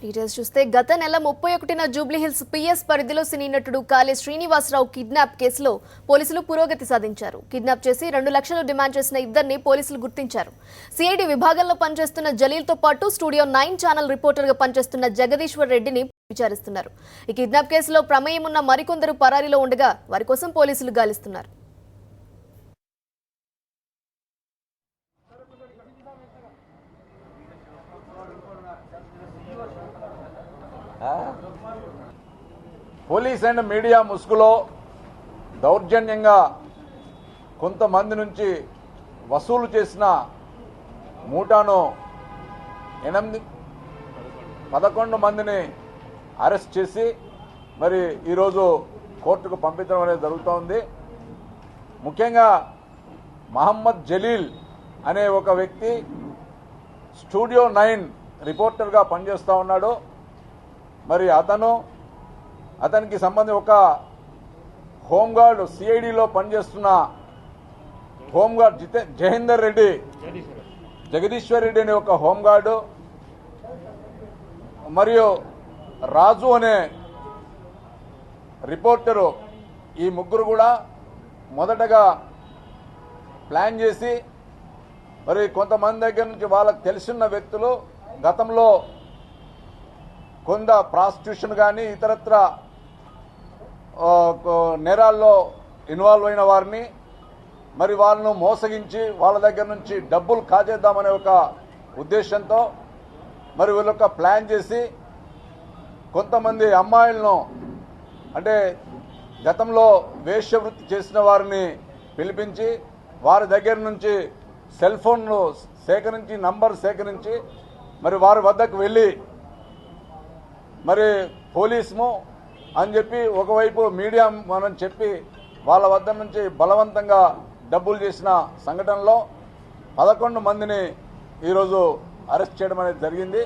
Details చూస్తే గత నెల 31న జూబ్లీహిల్స్ పిఎస్ పరిధిలో సినీ నటుడు కాళే శ్రీనివాసరావు కిడ్నాప్ కేసులో పోలీసులు పురోగతి సాధించారు. కిడ్నాప్ చేసి 2 లక్షలు డిమాండ్ చేసిన ఇద్దరిని పోలీసులు గుర్తించారు. సిఐడి విభాగంలో పనిచేస్తున్న జలీల్తో పాటు స్టూడియో 9 ఛానల్ రిపోర్టర్గా పనిచేస్తున్న జగదీశ్వర్ రెడ్డిని విచారిస్తున్నారు. ఈ కిడ్నాప్ కేసులో ప్రమేయం ఉన్న మరికొందరు పరారీలో ఉండగా వారి కోసం పోలీసులు గాలిస్తున్నారు. పోలీస్ అండ్ మీడియా ముసుగులో దౌర్జన్యంగా కొంతమంది నుంచి వసూలు చేసిన మూటాను 11 మందిని అరెస్ట్ చేసి మరి ఈరోజు కోర్టుకు పంపించడం అనేది జరుగుతోంది. ముఖ్యంగా మహమ్మద్ జలీల్ అనే ఒక వ్యక్తి స్టూడియో 9 రిపోర్టర్గా పనిచేస్తూ ఉన్నాడు. మరి అతనికి సంబంధించి ఒక హోంగార్డ్ సిఐడిలో పనిచేస్తున్న హోంగార్డ్ జహేందర్ రెడ్డి, జగదీశ్వర్ రెడ్డి అనే ఒక హోంగార్డు, మరియు రాజు అనే రిపోర్టరు, ఈ ముగ్గురు కూడా మొదటగా ప్లాన్ చేసి మరి కొంతమంది దగ్గర నుంచి వాళ్ళకు తెలిసిన వ్యక్తులు గతంలో కొంత ప్రాస్టిట్యూషన్ కానీ ఇతరత్ర నేరాల్లో ఇన్వాల్వ్ అయిన వారిని మరి వాళ్ళను మోసగించి వాళ్ళ దగ్గర నుంచి డబ్బులు కాజేద్దామనే ఒక ఉద్దేశంతో మరి వీళ్ళొక ప్లాన్ చేసి కొంతమంది అమ్మాయిలను, అంటే గతంలో వేశ్యవృత్తి చేసిన వారిని పిలిపించి వారి దగ్గర నుంచి సెల్ ఫోన్లు సేకరించి, నంబర్ సేకరించి మరి వారి వద్దకు వెళ్ళి మరి పోలీసుము అని చెప్పి ఒకవైపు మీడియా మనం చెప్పి వాళ్ళ వద్ద నుంచి బలవంతంగా డబ్బులు చేసిన సంఘటనలో 11 మందిని ఈరోజు అరెస్ట్ చేయడం అనేది జరిగింది.